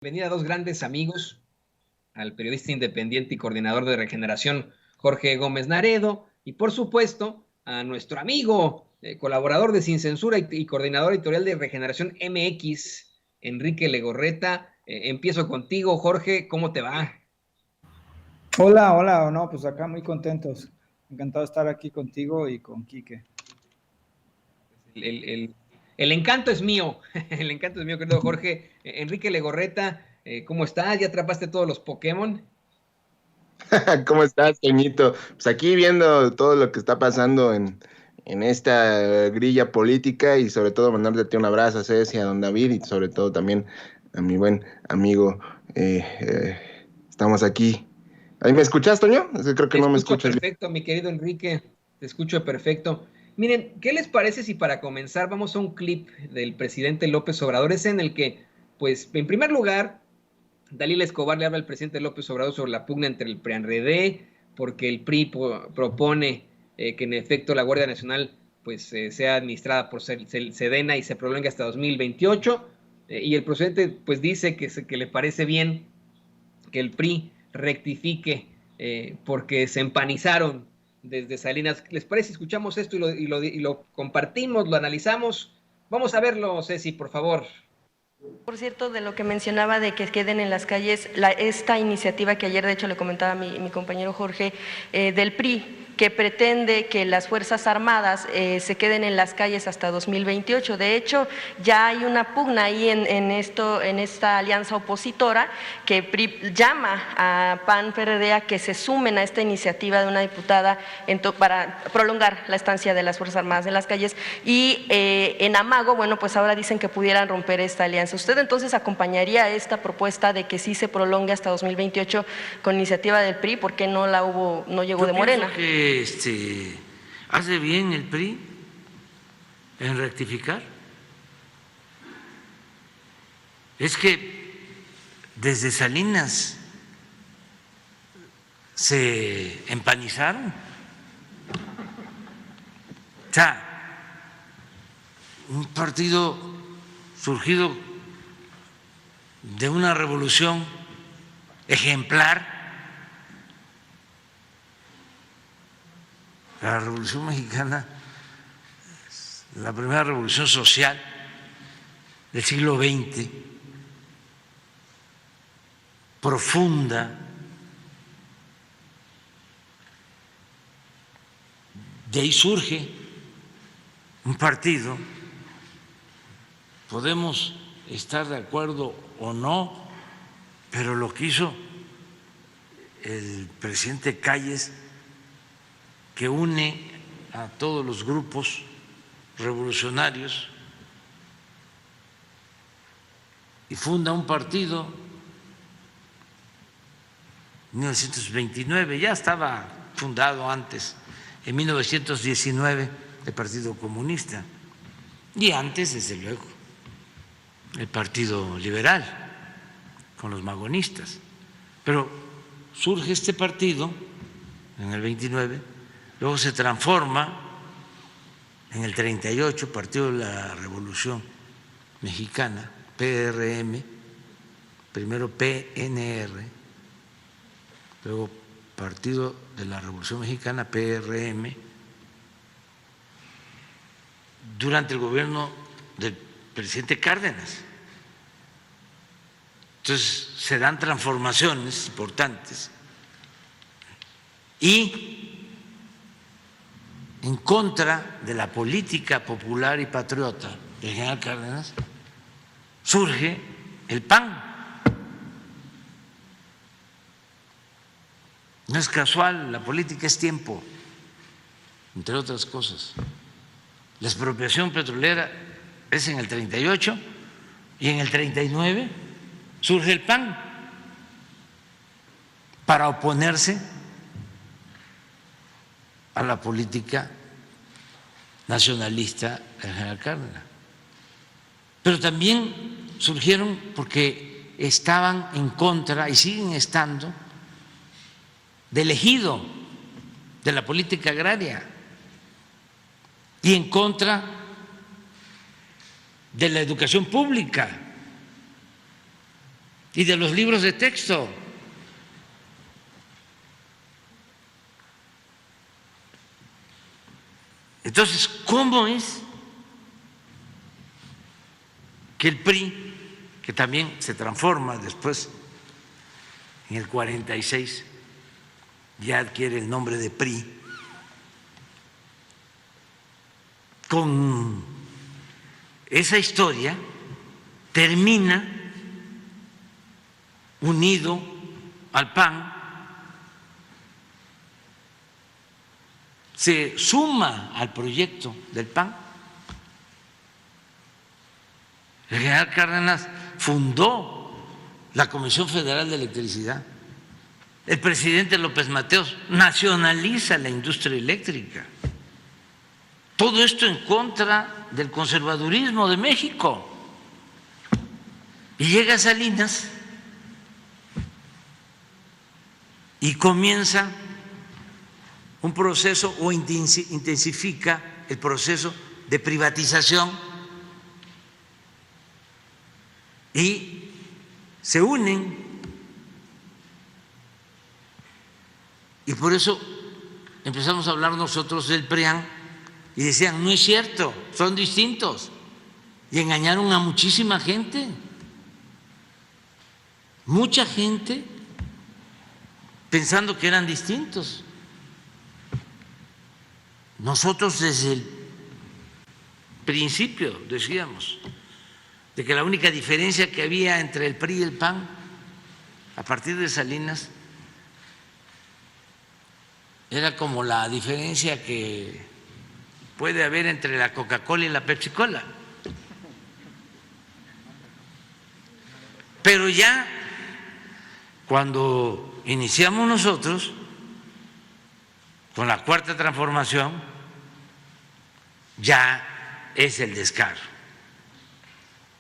Bienvenida a dos grandes amigos, al periodista independiente y coordinador de Regeneración, Jorge Gómez Naredo, y por supuesto a nuestro amigo, colaborador de Sin Censura y coordinador editorial de Regeneración MX, Enrique Legorreta. Empiezo contigo, Jorge, ¿cómo te va? Hola, hola, no, pues acá muy contentos. Encantado de estar aquí contigo y con Quique. El, el- el- el encanto es mío, el encanto es mío, querido Jorge. Enrique Legorreta, ¿cómo estás? ¿Ya atrapaste todos los Pokémon? ¿Cómo estás, Toñito? Pues aquí viendo todo lo que está pasando en esta grilla política y sobre todo mandarte un abrazo a Ceci, a don David y sobre todo también a mi buen amigo. Estamos aquí. ¿Ahí me escuchas, Toño? Creo que Te no me escucho escuchas bien. perfecto, mi querido Enrique. Te escucho perfecto. Miren, ¿qué les parece si para comenzar vamos a un clip del presidente López Obrador? Es en el que, pues, en primer lugar, Dalila Escobar le habla al presidente López Obrador sobre la pugna entre el PRI-ANRED, porque el PRI propone que en efecto la Guardia Nacional pues sea administrada por Sedena y se prolongue hasta 2028. Y el presidente pues dice que le parece bien que el PRI rectifique porque se empanizaron desde Salinas. ¿Les parece? Escuchamos esto y lo compartimos, lo analizamos. Vamos a verlo, Ceci, por favor. Por cierto, de lo que mencionaba de que queden en las calles, esta iniciativa que ayer de hecho le comentaba a mi compañero Jorge, del PRI, que pretende que las Fuerzas Armadas se queden en las calles hasta 2028. De hecho, ya hay una pugna ahí en esta alianza opositora que PRI llama a PAN-PRD a que se sumen a esta iniciativa de una diputada para prolongar la estancia de las Fuerzas Armadas en las calles y en amago, bueno, pues ahora dicen que pudieran romper esta alianza. ¿Usted entonces acompañaría esta propuesta de que sí se prolongue hasta 2028 con iniciativa del PRI? ¿Por qué no llegó de Morena? Yo pienso que hace bien el PRI en rectificar. Es que desde Salinas se empanizaron. O sea, un partido surgido de una revolución ejemplar. La Revolución Mexicana, la primera revolución social del siglo XX, profunda, de ahí surge un partido. Podemos estar de acuerdo o no, pero lo que hizo el presidente Calles, que une a todos los grupos revolucionarios y funda un partido en 1929, ya estaba fundado antes, en 1919, el Partido Comunista, y antes, desde luego, el Partido Liberal, con los magonistas. Pero surge este partido en el 29, luego se transforma en el 38, Partido de la Revolución Mexicana, PRM, primero PNR, luego Partido de la Revolución Mexicana, PRM, durante el gobierno del presidente Cárdenas. Entonces se dan transformaciones importantes y en contra de la política popular y patriota del general Cárdenas surge el PAN. No es casual, la política es tiempo, entre otras cosas. La expropiación petrolera es en el 38 y en el 39 surge el PAN para oponerse a la política nacionalista del general Cárdenas. Pero también surgieron porque estaban en contra y siguen estando del ejido, de la política agraria y en contra de la educación pública. y de los libros de texto. Entonces, ¿cómo es que el PRI, que también se transforma después en el 46, ya adquiere el nombre de PRI, con esa historia termina unido al PAN, se suma al proyecto del PAN? El general Cárdenas fundó la Comisión Federal de Electricidad. El presidente López Mateos nacionaliza la industria eléctrica. Todo esto en contra del conservadurismo de México. Y llega Salinas y comienza un proceso o intensifica el proceso de privatización y se unen, y por eso empezamos a hablar nosotros del PRIAN y decían, no es cierto, son distintos, y engañaron a muchísima gente, mucha gente pensando que eran distintos. Nosotros desde el principio decíamos de que la única diferencia que había entre el PRI y el PAN a partir de Salinas era como la diferencia que puede haber entre la Coca-Cola y la Pepsi-Cola. Pero ya cuando iniciamos nosotros con la Cuarta Transformación, ya es el descaro.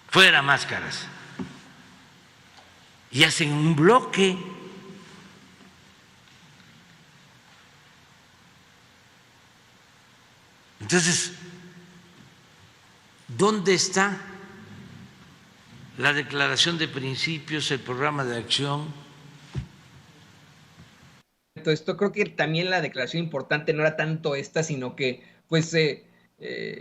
Fuera máscaras. Y hacen un bloque. Entonces, ¿dónde está la declaración de principios, el programa de acción? Esto creo que también la declaración importante no era tanto esta, sino que pues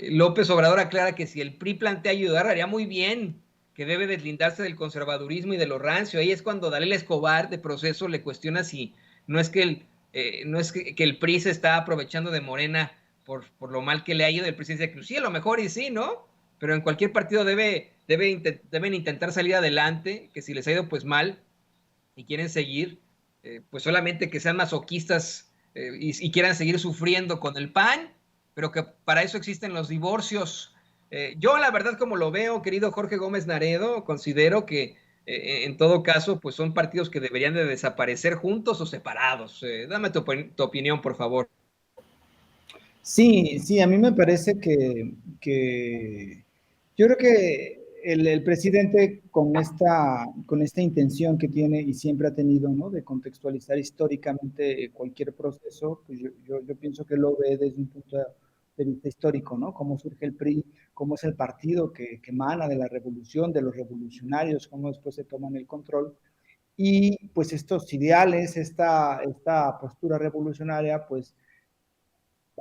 López Obrador aclara que si el PRI plantea ayudar, haría muy bien, que debe deslindarse del conservadurismo y de lo rancio. Ahí es cuando Dalila Escobar de Proceso le cuestiona si no es que el PRI se está aprovechando de Morena por lo mal que le ha ido del presidente de Cruz. Sí, a lo mejor y sí, ¿no? Pero en cualquier partido deben intentar salir adelante, que si les ha ido pues mal y quieren seguir, pues solamente que sean masoquistas y quieran seguir sufriendo con el PAN, pero que para eso existen los divorcios. Yo la verdad, como lo veo, querido Jorge Gómez Naredo, considero que en todo caso pues son partidos que deberían de desaparecer juntos o separados. Dame tu opinión, por favor. Sí, sí, a mí me parece que yo creo que el presidente con esta intención que tiene y siempre ha tenido, ¿no? De contextualizar históricamente cualquier proceso, pues yo pienso que lo ve desde un punto de vista histórico, ¿no? Cómo surge el PRI, cómo es el partido que emana de la revolución, de los revolucionarios, cómo después se toman el control. Y pues estos ideales, esta postura revolucionaria, pues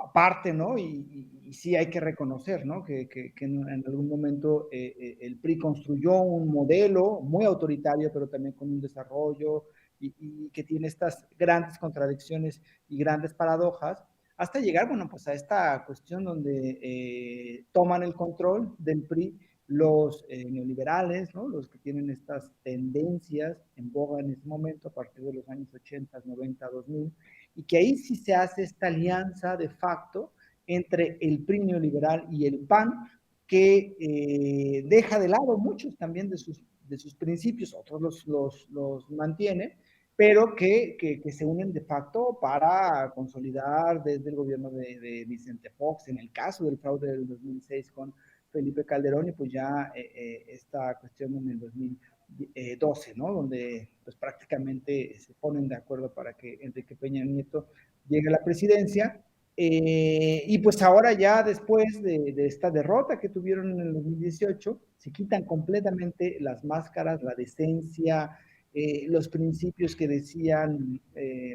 aparte, ¿no? Y sí hay que reconocer, ¿no? Que en algún momento el PRI construyó un modelo muy autoritario, pero también con un desarrollo y que tiene estas grandes contradicciones y grandes paradojas, hasta llegar, bueno, pues a esta cuestión donde toman el control del PRI los neoliberales, ¿no? Los que tienen estas tendencias en boga en ese momento, a partir de los años 80, 90, 2000, y que ahí sí se hace esta alianza de facto entre el PRI neoliberal y el PAN, que deja de lado muchos también de sus principios, otros los mantiene, pero que se unen de facto para consolidar desde el gobierno de Vicente Fox, en el caso del fraude del 2006 con Felipe Calderón, y pues ya esta cuestión en el 2012, ¿no? Donde pues prácticamente se ponen de acuerdo para que Enrique Peña Nieto llegue a la presidencia. Y pues ahora ya después de esta derrota que tuvieron en el 2018, se quitan completamente las máscaras, la decencia, los principios que decían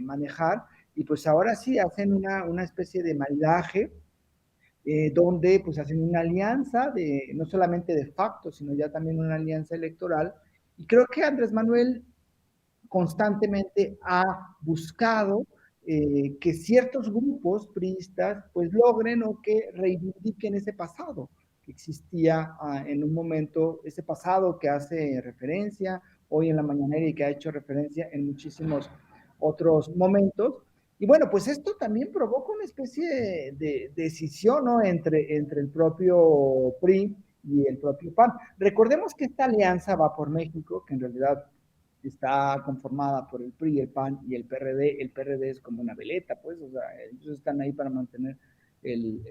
manejar, y pues ahora sí hacen una especie de maridaje, donde pues hacen una alianza, no solamente de facto, sino ya también una alianza electoral. Y creo que Andrés Manuel constantemente ha buscado que ciertos grupos priistas pues logren o que reivindiquen ese pasado que existía en un momento, ese pasado que hace referencia hoy en la mañanera y que ha hecho referencia en muchísimos otros momentos. Y bueno, pues esto también provoca una especie de decisión, ¿no?, entre el propio PRI y el propio PAN. Recordemos que esta alianza Va por México, que en realidad está conformada por el PRI, el PAN y el PRD. El PRD es como una veleta, pues, o sea, ellos están ahí para mantener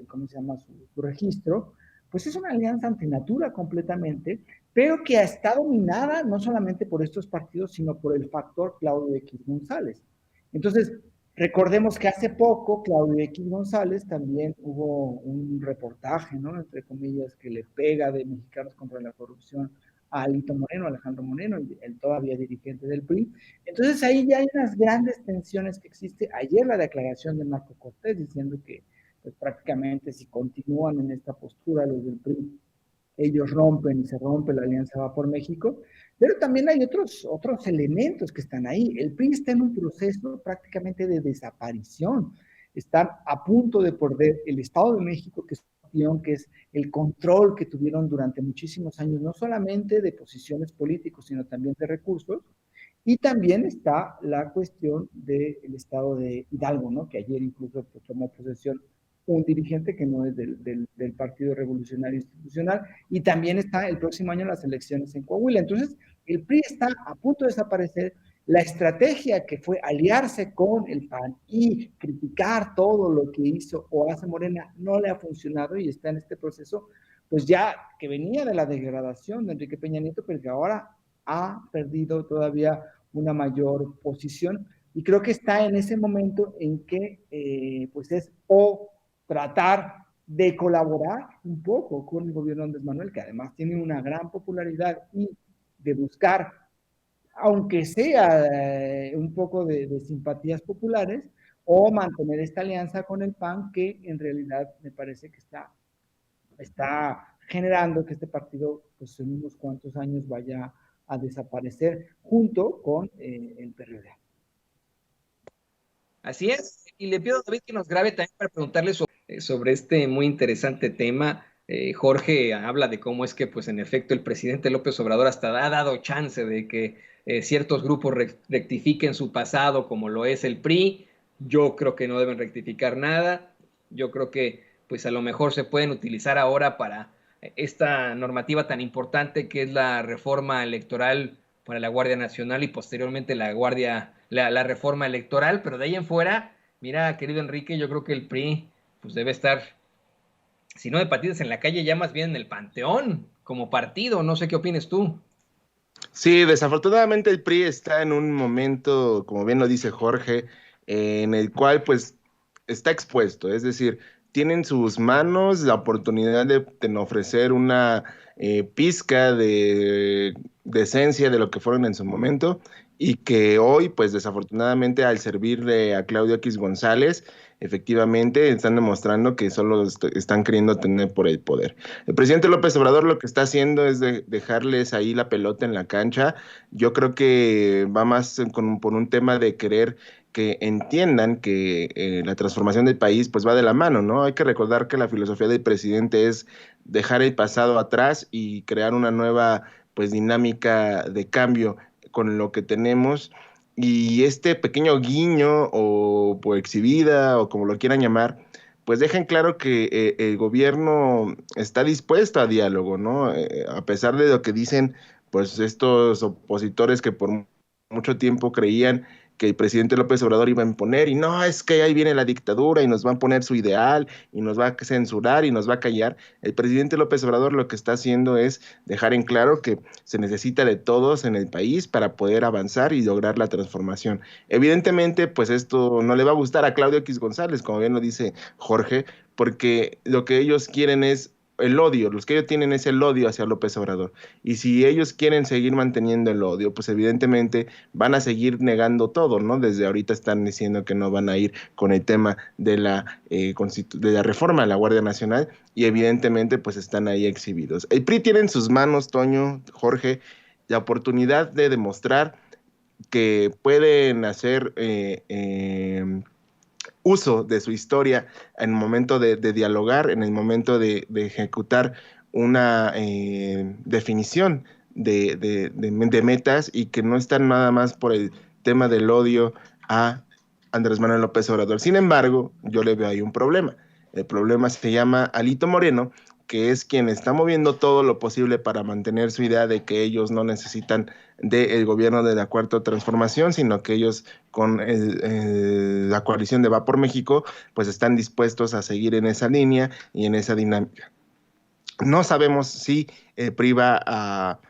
¿cómo se llama?, su registro. Pues es una alianza antinatura completamente, pero que está dominada no solamente por estos partidos, sino por el factor Claudio X González. Entonces, recordemos que hace poco Claudio X González también hubo un reportaje, ¿no?, entre comillas, que le pega de Mexicanos contra la Corrupción a Alito Moreno, Alejandro Moreno, el todavía dirigente del PRI. Entonces ahí ya hay unas grandes tensiones que existe. Ayer la declaración de Marco Cortés diciendo que pues, prácticamente si continúan en esta postura los del PRI, ellos rompen y se rompe la alianza Va por México, pero también hay otros elementos que están ahí. El PRI está en un proceso prácticamente de desaparición. Están a punto de perder el Estado de México, que es el control que tuvieron durante muchísimos años, no solamente de posiciones políticas, sino también de recursos. Y también está la cuestión del Estado de Hidalgo, ¿no?, que ayer incluso pues, tomó posesión un dirigente que no es del Partido Revolucionario Institucional, y también está el próximo año las elecciones en Coahuila. Entonces, el PRI está a punto de desaparecer. La estrategia que fue aliarse con el PAN y criticar todo lo que hizo o hace Morena no le ha funcionado y está en este proceso, pues ya que venía de la degradación de Enrique Peña Nieto, pero que ahora ha perdido todavía una mayor posición. Y creo que está en ese momento en que pues es o tratar de colaborar un poco con el gobierno de Andrés Manuel, que además tiene una gran popularidad, y de buscar, aunque sea un poco de simpatías populares, o mantener esta alianza con el PAN, que en realidad me parece que está generando que este partido pues, en unos cuantos años vaya a desaparecer junto con el PRD. Así es, y le pido a David que nos grabe también para preguntarle sobre este muy interesante tema. Jorge habla de cómo es que, pues en efecto, el presidente López Obrador hasta ha dado chance de que ciertos grupos rectifiquen su pasado, como lo es el PRI. Yo creo que no deben rectificar nada. Yo creo que, pues a lo mejor se pueden utilizar ahora para esta normativa tan importante que es la reforma electoral para la Guardia Nacional y posteriormente la reforma electoral, pero de ahí en fuera, mira, querido Enrique, yo creo que el PRI pues debe estar, si no de patitas en la calle, ya más bien en el panteón como partido. No sé qué opines tú. Sí, desafortunadamente el PRI está en un momento, como bien lo dice Jorge, en el cual pues está expuesto, es decir, tienen en sus manos la oportunidad de ofrecer una pizca de esencia de lo que fueron en su momento, y que hoy pues desafortunadamente al servirle a Claudio X González, efectivamente están demostrando que solo están queriendo tener por el poder. El presidente López Obrador lo que está haciendo es dejarles ahí la pelota en la cancha. Yo creo que va más por un tema de querer que entiendan que la transformación del país pues va de la mano, ¿no? Hay que recordar que la filosofía del presidente es dejar el pasado atrás y crear una nueva pues dinámica de cambio con lo que tenemos. Y este pequeño guiño o exhibida o como lo quieran llamar, pues dejen claro que el gobierno está dispuesto a diálogo, ¿no? A pesar de lo que dicen, pues estos opositores que por mucho tiempo creían que el presidente López Obrador iba a imponer, y no, es que ahí viene la dictadura y nos va a poner su ideal y nos va a censurar y nos va a callar. El presidente López Obrador lo que está haciendo es dejar en claro que se necesita de todos en el país para poder avanzar y lograr la transformación. Evidentemente, pues esto no le va a gustar a Claudio X González, como bien lo dice Jorge, porque lo que ellos quieren es el odio, los que ellos tienen es el odio hacia López Obrador. Y si ellos quieren seguir manteniendo el odio, pues evidentemente van a seguir negando todo, ¿no? Desde ahorita están diciendo que no van a ir con el tema de la reforma a la Guardia Nacional, y evidentemente pues están ahí exhibidos. El PRI tiene en sus manos, Toño, Jorge, la oportunidad de demostrar que pueden hacer uso de su historia en el momento de dialogar, en el momento de ejecutar una definición de metas, y que no están nada más por el tema del odio a Andrés Manuel López Obrador. Sin embargo, yo le veo ahí un problema. El problema se llama Alito Moreno, que es quien está moviendo todo lo posible para mantener su idea de que ellos no necesitan del gobierno de la Cuarta Transformación, sino que ellos con la coalición de Va por México, pues están dispuestos a seguir en esa línea y en esa dinámica. No sabemos si PRI va a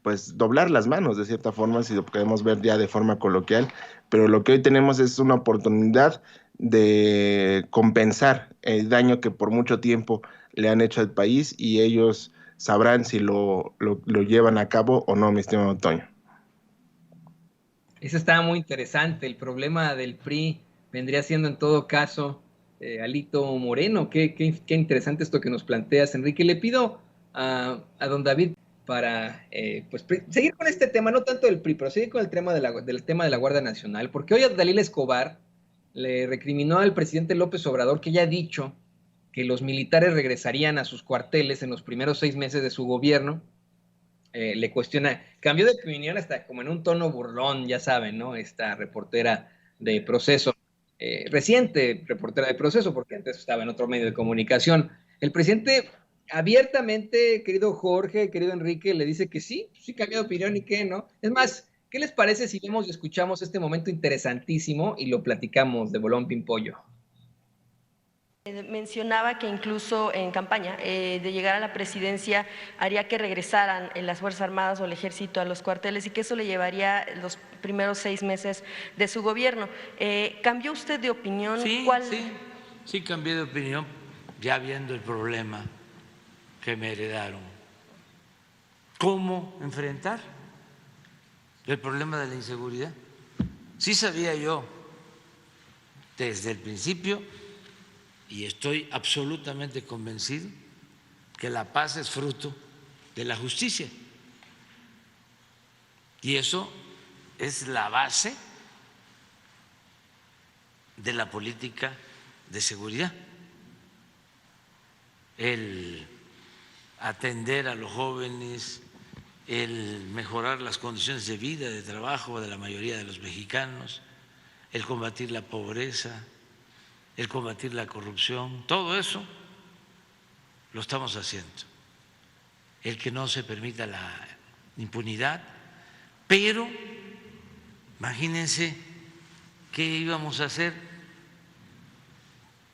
pues doblar las manos de cierta forma, si lo podemos ver ya de forma coloquial, pero lo que hoy tenemos es una oportunidad de compensar el daño que por mucho tiempo le han hecho al país, y ellos sabrán si lo llevan a cabo o no, mi estimado Toño. Eso estaba muy interesante. El problema del PRI vendría siendo en todo caso Alito Moreno. Qué interesante esto que nos planteas, Enrique. Le pido a don David para pues, seguir con este tema, no tanto del PRI, pero seguir con el tema del tema de la Guardia Nacional, porque hoy a Dalila Escobar le recriminó al presidente López Obrador que ya ha dicho que los militares regresarían a sus cuarteles en los primeros 6 meses de su gobierno. Le cuestiona, cambió de opinión hasta como en un tono burlón, ya saben, ¿no? Esta reportera de Proceso, reciente reportera de Proceso, porque antes estaba en otro medio de comunicación. El presidente abiertamente, querido Jorge, querido Enrique, le dice que sí cambió de opinión y que no. Es más, ¿qué les parece si vemos y escuchamos este momento interesantísimo y lo platicamos de bolón pimpollo? Mencionaba que incluso en campaña de llegar a la presidencia haría que regresaran las Fuerzas Armadas o el Ejército a los cuarteles y que eso le llevaría los primeros 6 meses de su gobierno. ¿Cambió usted de opinión? Sí, cambié de opinión ya viendo el problema que me heredaron. ¿Cómo enfrentar el problema de la inseguridad? Sí sabía yo desde el principio, y estoy absolutamente convencido, que la paz es fruto de la justicia. Y eso es la base de la política de seguridad. El atender a los jóvenes, el mejorar las condiciones de vida, de trabajo de la mayoría de los mexicanos, el combatir la pobreza, el combatir la corrupción, todo eso lo estamos haciendo. El que no se permita la impunidad, pero imagínense qué íbamos a hacer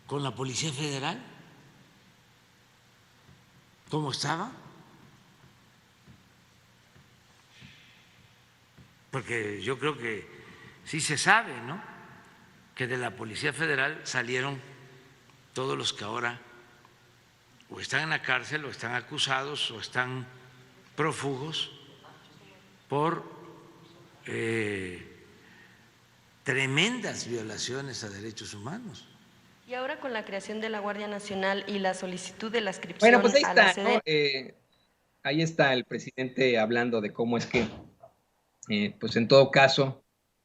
con la Policía Federal, ¿cómo estaba? Porque yo creo que sí se sabe, ¿no?, que de la Policía Federal salieron todos los que ahora o están en la cárcel o están acusados o están prófugos por tremendas violaciones a derechos humanos. Y ahora con la creación de la Guardia Nacional y la solicitud de la inscripción bueno, pues ahí a está, la SEDENA, ¿no? Ahí está el presidente hablando de cómo es que, pues en todo caso,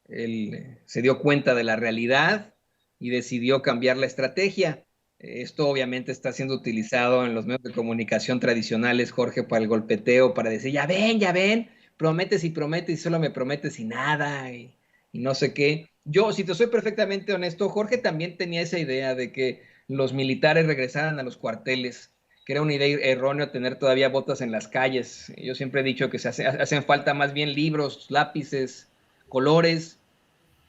él se dio cuenta de la realidad y decidió cambiar la estrategia. Esto obviamente está siendo utilizado en los medios de comunicación tradicionales, Jorge, para el golpeteo, para decir, ya ven, prometes y prometes y solo me prometes y nada, y no sé qué. Yo, si te soy perfectamente honesto, Jorge también tenía esa idea de que los militares regresaran a los cuarteles, que era una idea errónea tener todavía botas en las calles. Yo siempre he dicho que hacen falta más bien libros, lápices, colores,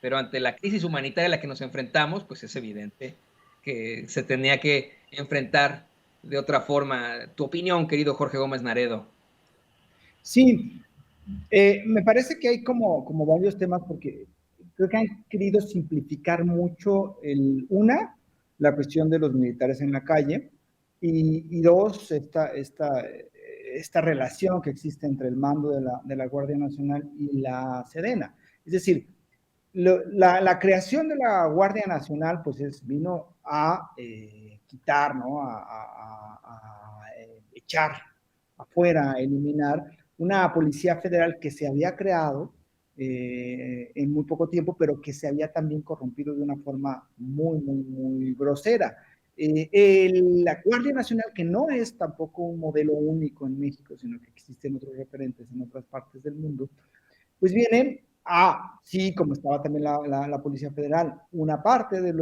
pero ante la crisis humanitaria a la que nos enfrentamos, pues es evidente que se tenía que enfrentar de otra forma. Tu opinión, querido Jorge Gómez Naredo. Sí, me parece que hay como varios temas, porque creo que han querido simplificar mucho la cuestión de los militares en la calle, y dos, esta relación que existe entre el mando de la Guardia Nacional y la Sedena. Es decir, la creación de la Guardia Nacional pues vino a quitar, ¿no? A echar afuera, a eliminar una policía federal que se había creado en muy poco tiempo, pero que se había también corrompido de una forma muy grosera. La Guardia Nacional, que no es tampoco un modelo único en México, sino que existen otros referentes en otras partes del mundo, pues vienen sí, como estaba también la Policía Federal, una parte de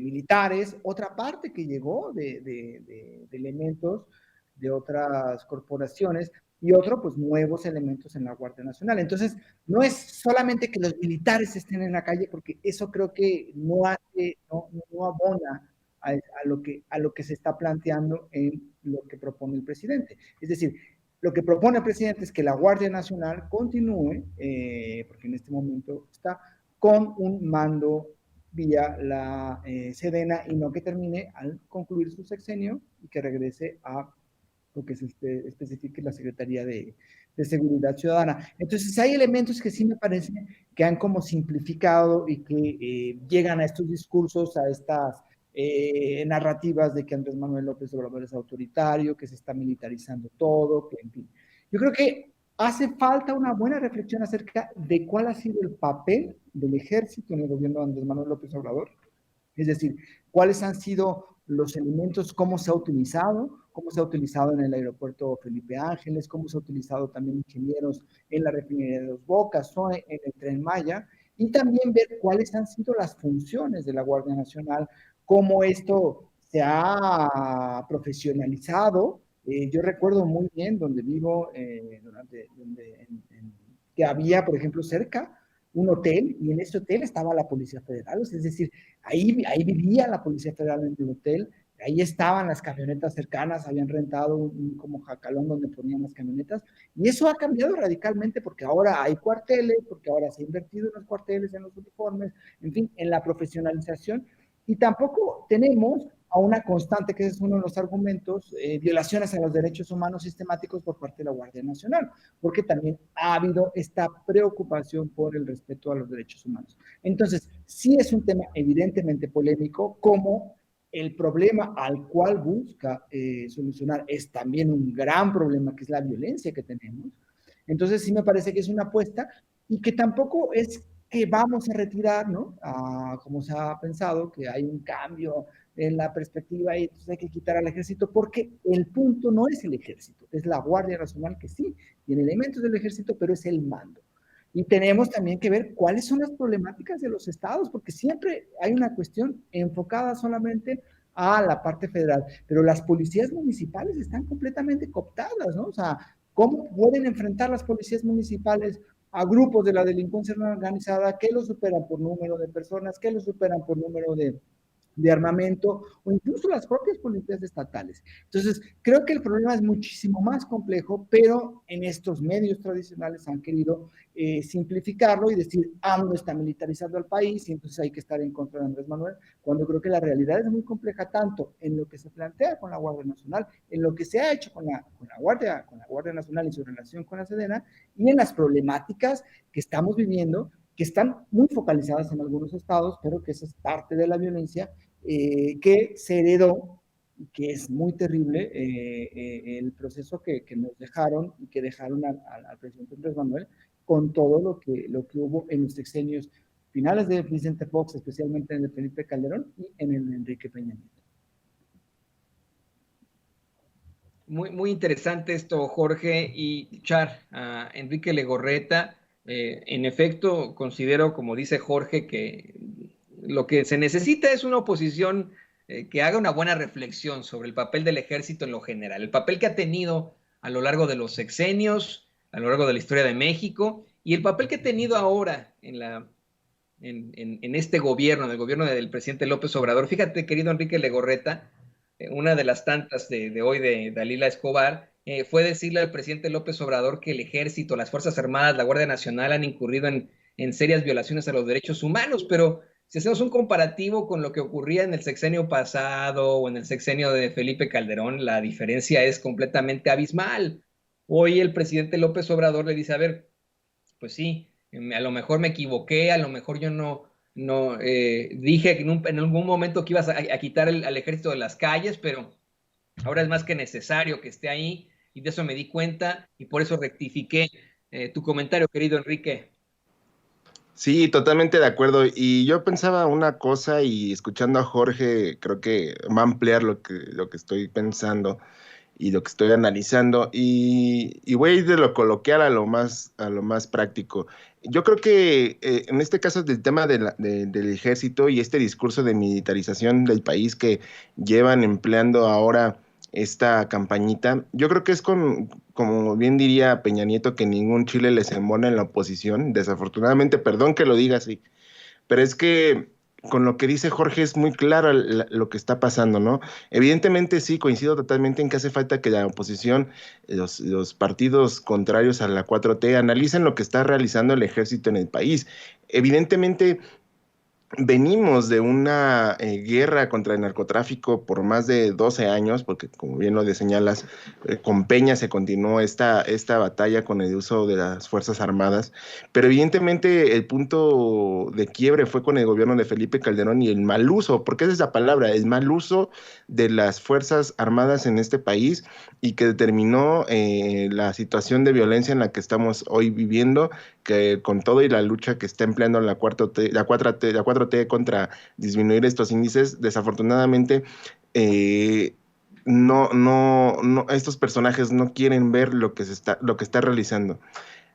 militares, otra parte que llegó de elementos de otras corporaciones, y otro, pues nuevos elementos en la Guardia Nacional. Entonces, no es solamente que los militares estén en la calle, porque eso creo que no abona a lo que se está planteando en lo que propone el presidente. Es decir, lo que propone el presidente es que la Guardia Nacional continúe, porque en este momento está con un mando vía la Sedena, y no que termine al concluir su sexenio y que regrese a lo que se especifique la Secretaría de Seguridad Ciudadana. Entonces hay elementos que sí me parece que han como simplificado y que llegan a estos discursos, a estas narrativas de que Andrés Manuel López Obrador es autoritario, que se está militarizando todo, que en fin. Yo creo que hace falta una buena reflexión acerca de cuál ha sido el papel del ejército en el gobierno de Andrés Manuel López Obrador. Es decir, cuáles han sido los elementos, cómo se ha utilizado en el aeropuerto Felipe Ángeles, cómo se ha utilizado también ingenieros en la refinería de Dos Bocas o en el Tren Maya, y también ver cuáles han sido las funciones de la Guardia Nacional, cómo esto se ha profesionalizado. Yo recuerdo muy bien donde vivo, que había, por ejemplo, cerca un hotel, y en ese hotel estaba la Policía Federal, es decir, ahí vivía la Policía Federal en el hotel, ahí estaban las camionetas cercanas, habían rentado un como jacalón donde ponían las camionetas, y eso ha cambiado radicalmente porque ahora hay cuarteles, porque ahora se ha invertido en los cuarteles, en los uniformes, en fin, en la profesionalización, y tampoco tenemos a una constante, que es uno de los argumentos, violaciones a los derechos humanos sistemáticos por parte de la Guardia Nacional, porque también ha habido esta preocupación por el respeto a los derechos humanos. Entonces, sí es un tema evidentemente polémico, como el problema al cual busca solucionar es también un gran problema, que es la violencia que tenemos. Entonces, sí me parece que es una apuesta, y que tampoco es que vamos a retirar, ¿no? Como se ha pensado, que hay un cambio en la perspectiva y entonces hay que quitar al ejército, porque el punto no es el ejército, es la Guardia Nacional, que sí tiene elementos del ejército, pero es el mando. Y tenemos también que ver cuáles son las problemáticas de los estados, porque siempre hay una cuestión enfocada solamente a la parte federal, pero las policías municipales están completamente cooptadas, ¿no? O sea, ¿cómo pueden enfrentar las policías municipales a grupos de la delincuencia organizada que los superan por número de personas, que los superan por número de armamento, o incluso las propias policías estatales? Entonces, creo que el problema es muchísimo más complejo, pero en estos medios tradicionales han querido simplificarlo y decir, AMLO está militarizando al país y entonces hay que estar en contra de Andrés Manuel, cuando creo que la realidad es muy compleja, tanto en lo que se plantea con la Guardia Nacional, en lo que se ha hecho con la Guardia Nacional y su relación con la Sedena, y en las problemáticas que estamos viviendo, que están muy focalizadas en algunos estados, pero que esa es parte de la violencia que se heredó, y que es muy terrible, el proceso que nos dejaron y que dejaron al presidente Andrés Manuel, con todo lo que hubo en los sexenios finales de Vicente Fox, especialmente en el Felipe Calderón y en el Enrique Peña Nieto. Muy interesante esto, Jorge. Y Char, Enrique Legorreta, en efecto, considero, como dice Jorge, que lo que se necesita es una oposición que haga una buena reflexión sobre el papel del ejército en lo general, el papel que ha tenido a lo largo de los sexenios, a lo largo de la historia de México, Y el papel que he tenido ahora en este gobierno, en el gobierno del presidente López Obrador, fíjate, querido Enrique Legorreta, una de las tantas de hoy de Dalila Escobar, fue decirle al presidente López Obrador que el ejército, las Fuerzas Armadas, la Guardia Nacional han incurrido en serias violaciones a los derechos humanos, pero si hacemos un comparativo con lo que ocurría en el sexenio pasado o en el sexenio de Felipe Calderón, la diferencia es completamente abismal. Hoy el presidente López Obrador le dice, a ver, pues sí, a lo mejor me equivoqué, a lo mejor yo no dije en algún momento que ibas a quitar al ejército de las calles, pero ahora es más que necesario que esté ahí y de eso me di cuenta y por eso rectifiqué tu comentario, querido Enrique. Sí, totalmente de acuerdo. Y yo pensaba una cosa y escuchando a Jorge, creo que va a ampliar lo que estoy pensando y lo que estoy analizando. Y voy a ir de lo coloquial a lo más práctico. Yo creo que en este caso del tema del ejército y este discurso de militarización del país que llevan empleando ahora esta campañita, yo creo que es como bien diría Peña Nieto, que ningún chile les embona en la oposición, desafortunadamente, perdón que lo diga así, pero es que con lo que dice Jorge es muy claro lo que está pasando, ¿no? Evidentemente sí, coincido totalmente en que hace falta que la oposición, los partidos contrarios a la 4T, analicen lo que está realizando el ejército en el país. Evidentemente venimos de una guerra contra el narcotráfico por más de 12 años, porque como bien lo señalas, con Peña se continuó esta batalla con el uso de las Fuerzas Armadas, pero evidentemente el punto de quiebre fue con el gobierno de Felipe Calderón y el mal uso, porque esa es la palabra, el mal uso de las Fuerzas Armadas en este país y que determinó la situación de violencia en la que estamos hoy viviendo, que con todo y la lucha que está empleando la 4T contra disminuir estos índices, desafortunadamente estos personajes no quieren ver lo que está realizando.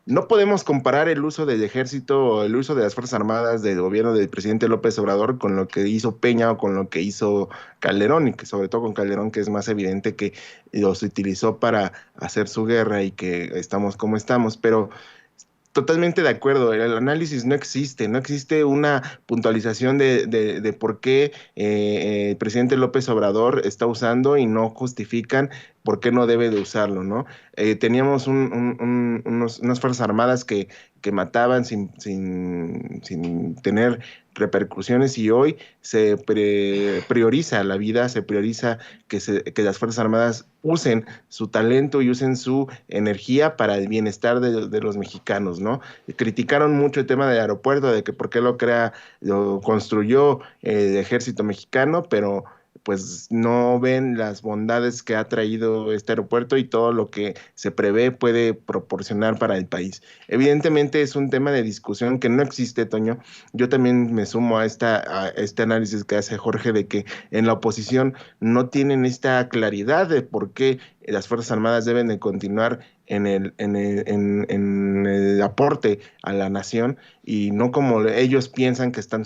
No podemos comparar el uso del ejército o el uso de las Fuerzas Armadas del gobierno del presidente López Obrador con lo que hizo Peña o con lo que hizo Calderón, y que sobre todo con Calderón, que es más evidente que los utilizó para hacer su guerra y que estamos como estamos, pero totalmente de acuerdo, el análisis no existe una puntualización de por qué el presidente López Obrador está usando y no justifican por qué no debe de usarlo, ¿no? Teníamos unas Fuerzas Armadas que mataban sin tener repercusiones y hoy se prioriza la vida, se prioriza que las Fuerzas Armadas usen su talento y usen su energía para el bienestar de los mexicanos, ¿no? Criticaron mucho el tema del aeropuerto, de que por qué lo construyó el ejército mexicano, pero pues no ven las bondades que ha traído este aeropuerto y todo lo que se prevé puede proporcionar para el país. Evidentemente es un tema de discusión que no existe, Toño. Yo también me sumo a este análisis que hace Jorge de que en la oposición no tienen esta claridad de por qué las Fuerzas Armadas deben de continuar en el aporte a la nación y no como ellos piensan que está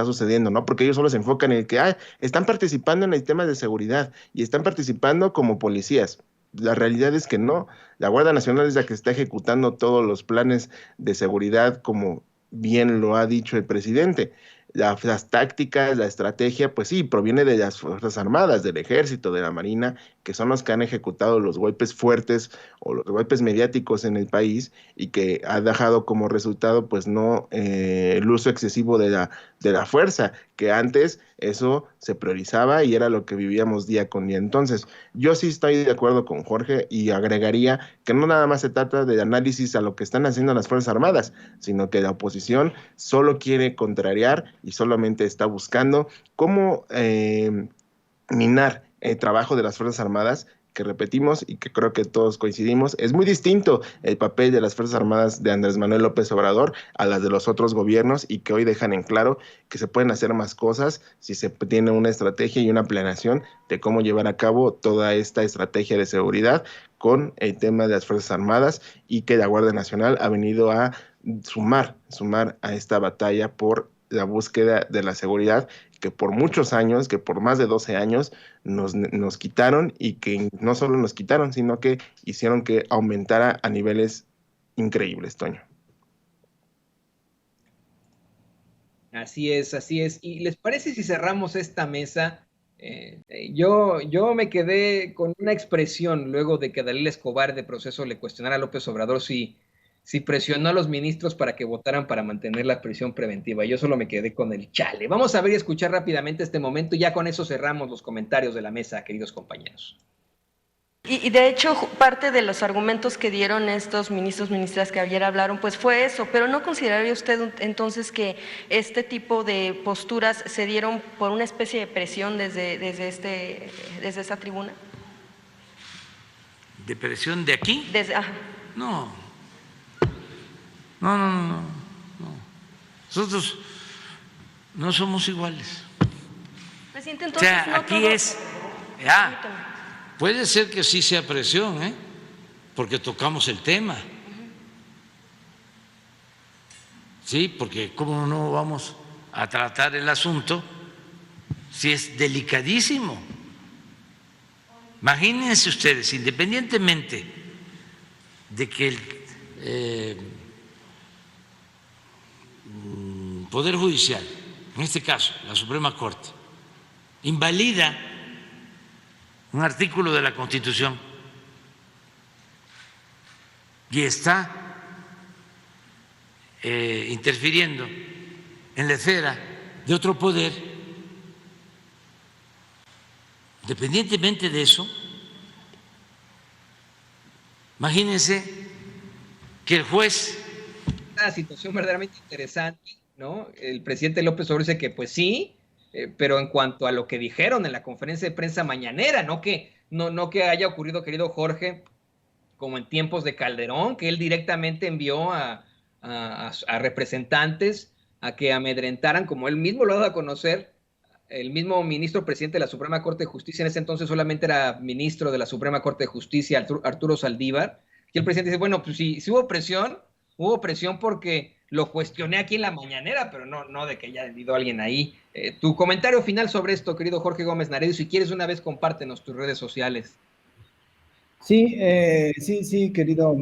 sucediendo, ¿no? Porque ellos solo se enfocan en el que están participando en el tema de seguridad y están participando como policías. La realidad es que no. La Guardia Nacional es la que está ejecutando todos los planes de seguridad, como bien lo ha dicho el presidente. Las tácticas, la estrategia, pues sí, proviene de las Fuerzas Armadas, del Ejército, de la Marina, que son los que han ejecutado los golpes fuertes o los golpes mediáticos en el país y que ha dejado como resultado, pues no el uso excesivo de la fuerza, que antes eso se priorizaba y era lo que vivíamos día con día. Entonces, yo sí estoy de acuerdo con Jorge y agregaría que no nada más se trata de análisis a lo que están haciendo las Fuerzas Armadas, sino que la oposición solo quiere contrariar y solamente está buscando cómo minar el trabajo de las Fuerzas Armadas, que repetimos y que creo que todos coincidimos, es muy distinto el papel de las Fuerzas Armadas de Andrés Manuel López Obrador a las de los otros gobiernos y que hoy dejan en claro que se pueden hacer más cosas si se tiene una estrategia y una planeación de cómo llevar a cabo toda esta estrategia de seguridad con el tema de las Fuerzas Armadas y que la Guardia Nacional ha venido a sumar a esta batalla por la búsqueda de la seguridad que por muchos años, que por más de 12 años nos quitaron y que no solo nos quitaron, sino que hicieron que aumentara a niveles increíbles, Toño. Así es, así es. ¿Y les parece si cerramos esta mesa? Yo me quedé con una expresión luego de que Dalila Escobar de Proceso le cuestionara a López Obrador si presionó a los ministros para que votaran para mantener la prisión preventiva. Yo solo me quedé con el chale. Vamos a ver y escuchar rápidamente este momento y ya con eso cerramos los comentarios de la mesa, queridos compañeros. Y de hecho, parte de los argumentos que dieron estos ministros, ministras que ayer hablaron, pues fue eso, pero ¿no consideraría usted entonces que este tipo de posturas se dieron por una especie de presión desde esta tribuna? ¿De presión de aquí? Ajá. No. Nosotros no somos iguales. Presidente, entonces, o sea, no aquí todo... es... puede ser que sí sea presión, porque tocamos el tema. Sí, porque cómo no vamos a tratar el asunto si es delicadísimo. Imagínense ustedes, independientemente de que el Poder Judicial, en este caso la Suprema Corte, invalida un artículo de la Constitución y está interfiriendo en la esfera de otro poder, independientemente de eso, imagínense que el juez... Una situación verdaderamente interesante, ¿no? El presidente López Obrador dice que pues sí, pero en cuanto a lo que dijeron en la conferencia de prensa mañanera, no que haya ocurrido, querido Jorge, como en tiempos de Calderón, que él directamente envió a representantes a que amedrentaran, como él mismo lo ha dado a conocer, el mismo ministro presidente de la Suprema Corte de Justicia, en ese entonces solamente era ministro de la Suprema Corte de Justicia, Arturo Saldívar, y el presidente dice, bueno, pues si hubo presión porque lo cuestioné aquí en la mañanera, pero no de que haya habido alguien ahí. Tu comentario final sobre esto, querido Jorge Gómez Naredo, si quieres una vez compártenos tus redes sociales. Sí, sí, querido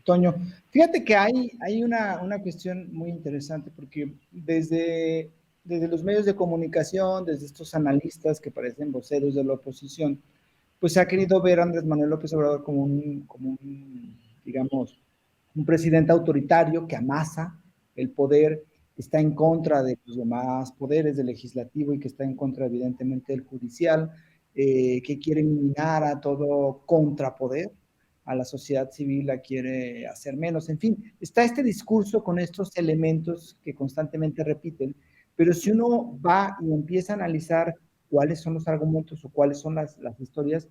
Toño. Fíjate que hay una cuestión muy interesante porque desde los medios de comunicación, desde estos analistas que parecen voceros de la oposición, pues se ha querido ver a Andrés Manuel López Obrador como un, digamos, un presidente autoritario que amasa el poder, que está en contra de los demás poderes del legislativo y que está en contra, evidentemente, del judicial, que quiere eliminar a todo contrapoder, a la sociedad civil la quiere hacer menos. En fin, está este discurso con estos elementos que constantemente repiten, pero si uno va y empieza a analizar cuáles son los argumentos o cuáles son las historias,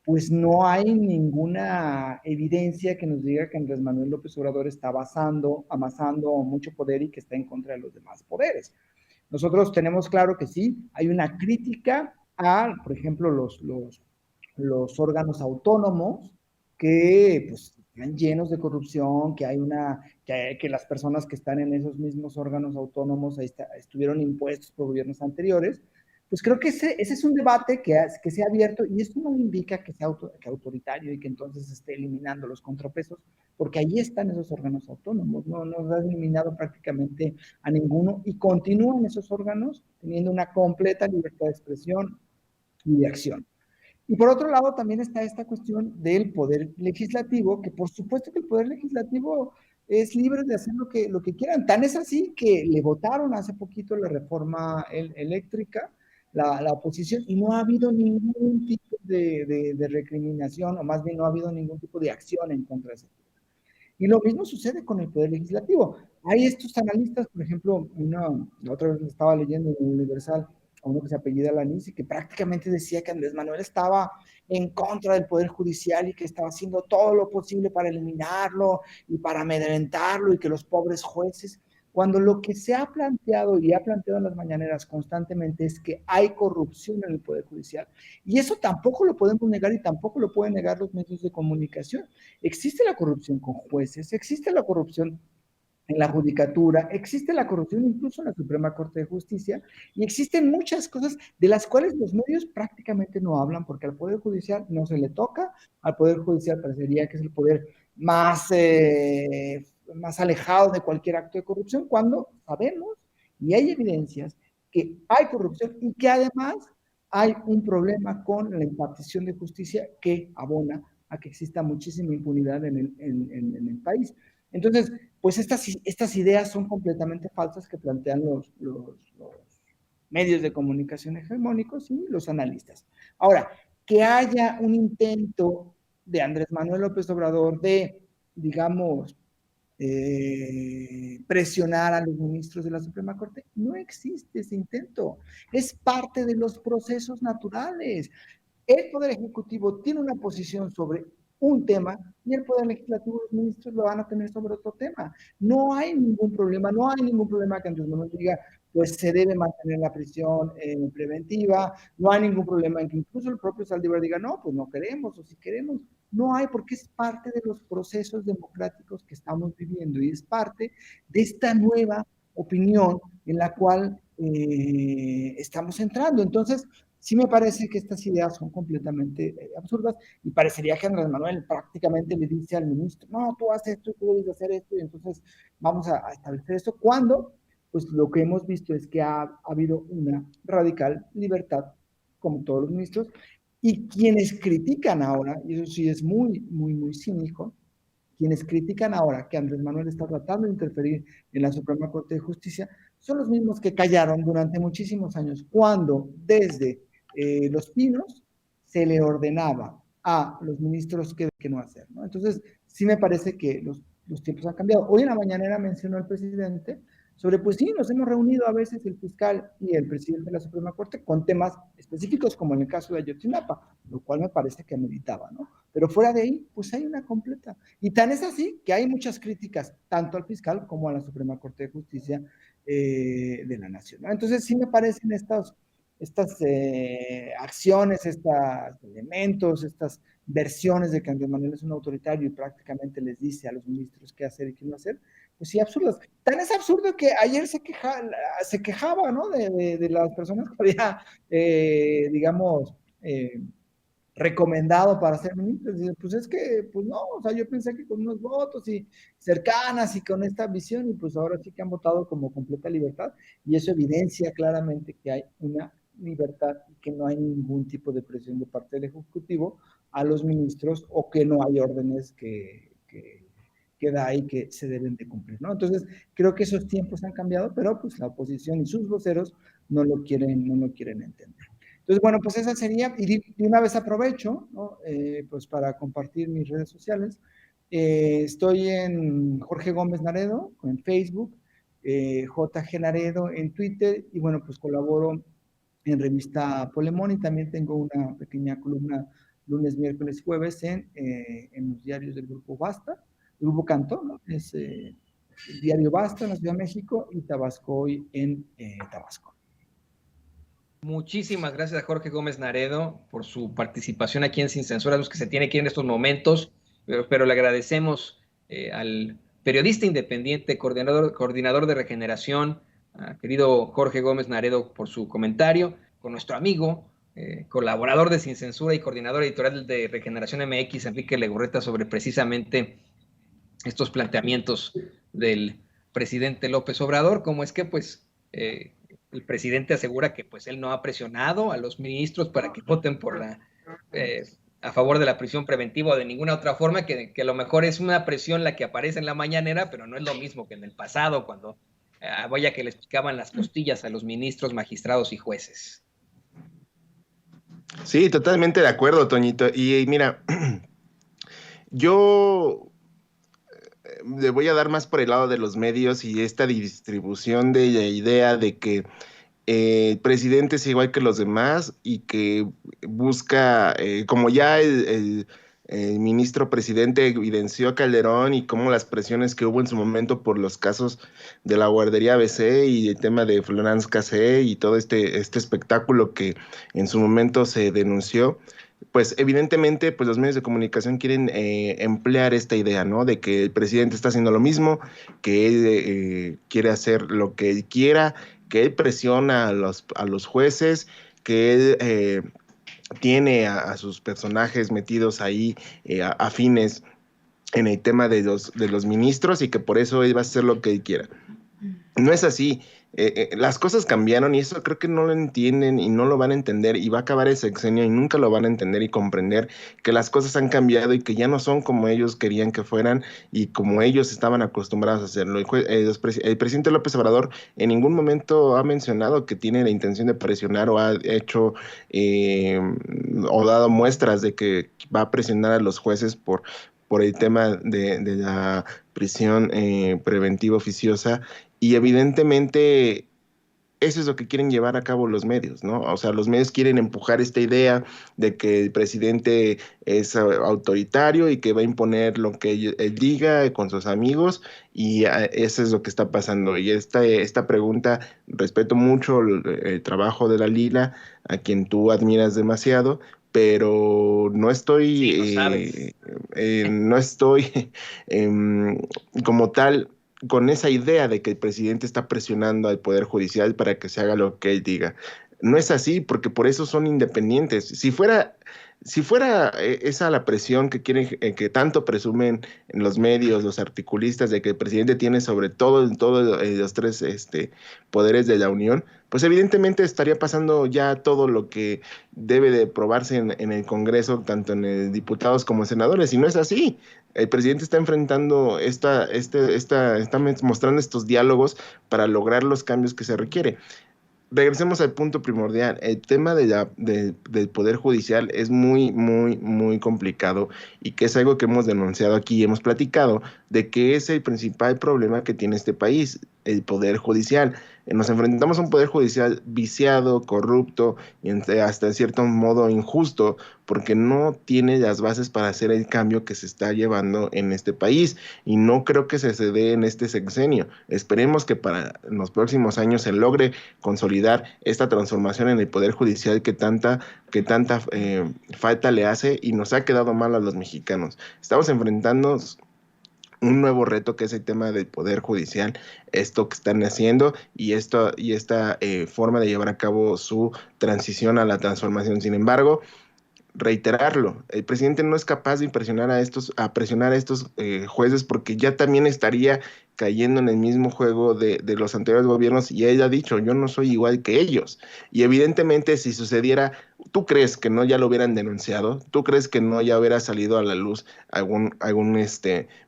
pues no hay ninguna evidencia que nos diga que Andrés Manuel López Obrador está amasando mucho poder y que está en contra de los demás poderes. Nosotros tenemos claro que sí, hay una crítica a, por ejemplo, los órganos autónomos que pues, están llenos de corrupción, que las personas que están en esos mismos órganos autónomos estuvieron impuestos por gobiernos anteriores. Pues creo que ese es un debate que se ha abierto y esto no indica que sea que autoritario y que entonces esté eliminando los contrapesos, porque ahí están esos órganos autónomos, no nos ha eliminado prácticamente a ninguno y continúan esos órganos teniendo una completa libertad de expresión y de acción. Y por otro lado también está esta cuestión del poder legislativo, que por supuesto que el poder legislativo es libre de hacer lo que quieran. Tan es así que le votaron hace poquito la reforma eléctrica, la oposición, y no ha habido ningún tipo de recriminación, o más bien no ha habido ningún tipo de acción en contra de ese poder. Y lo mismo sucede con el poder legislativo. Hay estos analistas, por ejemplo, la otra vez estaba leyendo en el Universal a uno que se apellida Lanisi, que prácticamente decía que Andrés Manuel estaba en contra del Poder Judicial y que estaba haciendo todo lo posible para eliminarlo y para amedrentarlo y que los pobres jueces, cuando lo que se ha planteado y ha planteado en las mañaneras constantemente es que hay corrupción en el Poder Judicial. Y eso tampoco lo podemos negar y tampoco lo pueden negar los medios de comunicación. Existe la corrupción con jueces, existe la corrupción en la judicatura, existe la corrupción incluso en la Suprema Corte de Justicia y existen muchas cosas de las cuales los medios prácticamente no hablan porque al Poder Judicial no se le toca, al Poder Judicial parecería que es el poder más alejado de cualquier acto de corrupción, cuando sabemos y hay evidencias que hay corrupción y que además hay un problema con la impartición de justicia que abona a que exista muchísima impunidad en el país. Entonces, pues estas ideas son completamente falsas que plantean los medios de comunicación hegemónicos y los analistas. Ahora, que haya un intento de Andrés Manuel López Obrador de, digamos, presionar a los ministros de la Suprema Corte, no existe ese intento. Es parte de los procesos naturales. El Poder Ejecutivo tiene una posición sobre un tema y el Poder Legislativo, los ministros lo van a tener sobre otro tema. No hay ningún problema que Andrés Manuel diga, pues se debe mantener la prisión preventiva, no hay ningún problema en que incluso el propio Saldívar diga, no, pues no queremos, o si queremos, no hay, porque es parte de los procesos democráticos que estamos viviendo y es parte de esta nueva opinión en la cual estamos entrando. Entonces, sí me parece que estas ideas son completamente absurdas y parecería que Andrés Manuel prácticamente le dice al ministro, no, tú haces esto, tú debes hacer esto, y entonces vamos a establecer esto, cuando pues lo que hemos visto es que ha habido una radical libertad, como todos los ministros, y quienes critican ahora, y eso sí es muy, muy, muy cínico, quienes critican ahora que Andrés Manuel está tratando de interferir en la Suprema Corte de Justicia, son los mismos que callaron durante muchísimos años, cuando desde Los Pinos se le ordenaba a los ministros que no hacer, ¿no? Entonces, sí me parece que los tiempos han cambiado. Hoy en la mañanera mencionó el presidente sobre, pues sí, nos hemos reunido a veces el fiscal y el presidente de la Suprema Corte con temas específicos, como en el caso de Ayotzinapa, lo cual me parece que ameritaba, ¿no? Pero fuera de ahí, pues hay una completa. Y tan es así que hay muchas críticas, tanto al fiscal como a la Suprema Corte de Justicia de la Nación, ¿no? Entonces, sí me parecen estas acciones, estos elementos, estas versiones de que Andrés Manuel es un autoritario y prácticamente les dice a los ministros qué hacer y qué no hacer, pues sí, absurdas. Tan es absurdo que ayer se quejaba, ¿no? De las personas que había, digamos, recomendado para ser ministro. Pues es que, pues no, o sea, yo pensé que con unos votos y cercanas y con esta visión, y pues ahora sí que han votado como completa libertad, y eso evidencia claramente que hay una libertad y que no hay ningún tipo de presión de parte del Ejecutivo a los ministros, o que no hay órdenes que da y que se deben de cumplir, ¿no? Entonces, creo que esos tiempos han cambiado, pero pues la oposición y sus voceros no lo quieren entender. Entonces, bueno, pues esa sería, y de una vez aprovecho, ¿no? Pues para compartir mis redes sociales. Estoy en Jorge Gómez Naredo, en Facebook, JG Naredo en Twitter, y bueno, pues colaboro en revista Polemón, y también tengo una pequeña columna lunes, miércoles, jueves en los diarios del Grupo Basta, el Grupo Canto, ¿no? Es el diario Basta en la Ciudad de México y Tabasco Hoy en Tabasco. Muchísimas gracias a Jorge Gómez Naredo por su participación aquí en Sin Censura, los que se tiene que ir en estos momentos, pero le agradecemos al periodista independiente, coordinador de Regeneración, querido Jorge Gómez Naredo, por su comentario, con nuestro amigo, colaborador de Sin Censura y coordinador editorial de Regeneración MX, Enrique Legorreta, sobre precisamente estos planteamientos del presidente López Obrador, como es que pues el presidente asegura que pues él no ha presionado a los ministros para que voten por a favor de la prisión preventiva o de ninguna otra forma, que a lo mejor es una presión la que aparece en la mañanera, pero no es lo mismo que en el pasado, cuando vaya que les picaban las costillas a los ministros, magistrados y jueces. Sí, totalmente de acuerdo, Toñito. Y mira, yo le voy a dar más por el lado de los medios y esta distribución de la idea de que el presidente es igual que los demás y que busca, como ya el ministro presidente evidenció a Calderón, y como las presiones que hubo en su momento por los casos de la guardería ABC y el tema de Florence Cassé y todo este espectáculo que en su momento se denunció, pues evidentemente pues los medios de comunicación quieren emplear esta idea, ¿no? De que el presidente está haciendo lo mismo, que él quiere hacer lo que él quiera, que él presiona a los jueces, que él tiene a sus personajes metidos ahí afines en el tema de los ministros, y que por eso él va a hacer lo que él quiera. No es así. Las cosas cambiaron y eso creo que no lo entienden y no lo van a entender y va a acabar el sexenio y nunca lo van a entender y comprender que las cosas han cambiado y que ya no son como ellos querían que fueran y como ellos estaban acostumbrados a hacerlo. El presidente López Obrador en ningún momento ha mencionado que tiene la intención de presionar o ha hecho eh, o dado muestras de que va a presionar a los jueces por el tema de la prisión preventiva oficiosa y evidentemente eso es lo que quieren llevar a cabo los medios, ¿no? O sea, los medios quieren empujar esta idea de que el presidente es autoritario y que va a imponer lo que él diga con sus amigos y eso es lo que está pasando. Y esta pregunta, respeto mucho el trabajo de la Lila, a quien tú admiras demasiado, pero no estoy, Sí, lo sabes. no estoy como tal con esa idea de que el presidente está presionando al Poder Judicial para que se haga lo que él diga. No es así, porque por eso son independientes. Si fuera esa la presión que quieren, que tanto presumen en los medios, los articulistas, de que el presidente tiene sobre todo los tres poderes de la Unión, pues evidentemente estaría pasando ya todo lo que debe de probarse en el Congreso, tanto en el diputados como senadores, y no es así. El presidente está enfrentando está mostrando estos diálogos para lograr los cambios que se requiere. Regresemos al punto primordial. El tema del Poder Judicial es muy, muy, muy complicado y que es algo que hemos denunciado aquí y hemos platicado de que es el principal problema que tiene este país, el Poder Judicial. Nos enfrentamos a un Poder Judicial viciado, corrupto y hasta en cierto modo injusto, porque no tiene las bases para hacer el cambio que se está llevando en este país y no creo que se dé en este sexenio. Esperemos que para los próximos años se logre consolidar esta transformación en el Poder Judicial que tanta falta le hace y nos ha quedado mal a los mexicanos. Estamos enfrentando un nuevo reto que es el tema del Poder Judicial, esto que están haciendo y esta forma de llevar a cabo su transición a la transformación. Sin embargo, reiterarlo, el presidente no es capaz de presionar a estos jueces porque ya también estaría cayendo en el mismo juego de los anteriores gobiernos y él ha dicho, yo no soy igual que ellos. Y evidentemente si sucediera, ¿tú crees que no ya lo hubieran denunciado? ¿Tú crees que no ya hubiera salido a la luz algún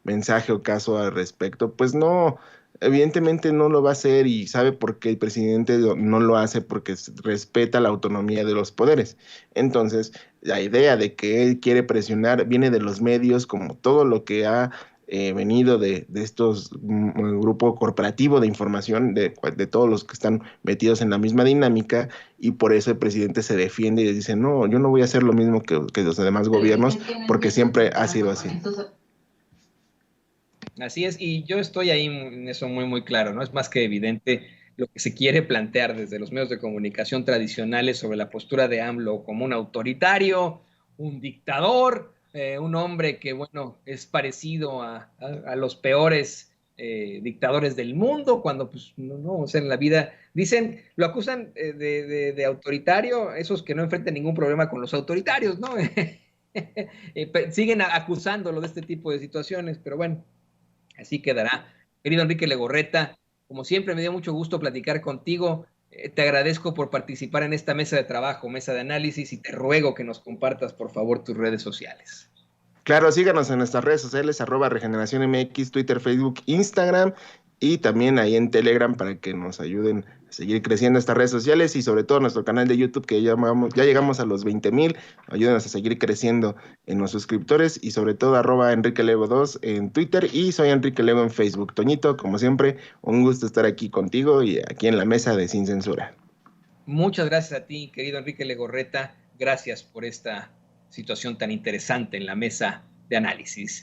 mensaje o caso al respecto? Pues no. Evidentemente no lo va a hacer y sabe por qué el presidente no lo hace porque respeta la autonomía de los poderes. Entonces, la idea de que él quiere presionar viene de los medios, como todo lo que ha venido de estos grupo corporativo de información, de todos los que están metidos en la misma dinámica, y por eso el presidente se defiende y dice, no, yo no voy a hacer lo mismo que los demás gobiernos, porque siempre ha sido así. Así es, y yo estoy ahí en eso muy, muy claro, ¿no? Es más que evidente lo que se quiere plantear desde los medios de comunicación tradicionales sobre la postura de AMLO como un autoritario, un dictador, un hombre que, bueno, es parecido a los peores dictadores del mundo, cuando, pues, no, o sea, en la vida, dicen, lo acusan de autoritario, esos que no enfrentan ningún problema con los autoritarios, ¿no? Siguen acusándolo de este tipo de situaciones, pero bueno. Así quedará. Querido Enrique Legorreta, como siempre me dio mucho gusto platicar contigo. Te agradezco por participar en esta mesa de trabajo, mesa de análisis, y te ruego que nos compartas, por favor, tus redes sociales. Claro, síganos en nuestras redes sociales, @Regeneración MX, Twitter, Facebook, Instagram y también ahí en Telegram para que nos ayuden a seguir creciendo estas redes sociales y sobre todo nuestro canal de YouTube que ya llegamos a los 20,000, ayúdenos a seguir creciendo en los suscriptores y sobre todo @EnriqueLego2 en Twitter y soy Enrique Lego en Facebook. Toñito, como siempre, un gusto estar aquí contigo y aquí en la mesa de Sin Censura. Muchas gracias a ti, querido Enrique Legorreta. Gracias por esta situación tan interesante en la mesa de análisis.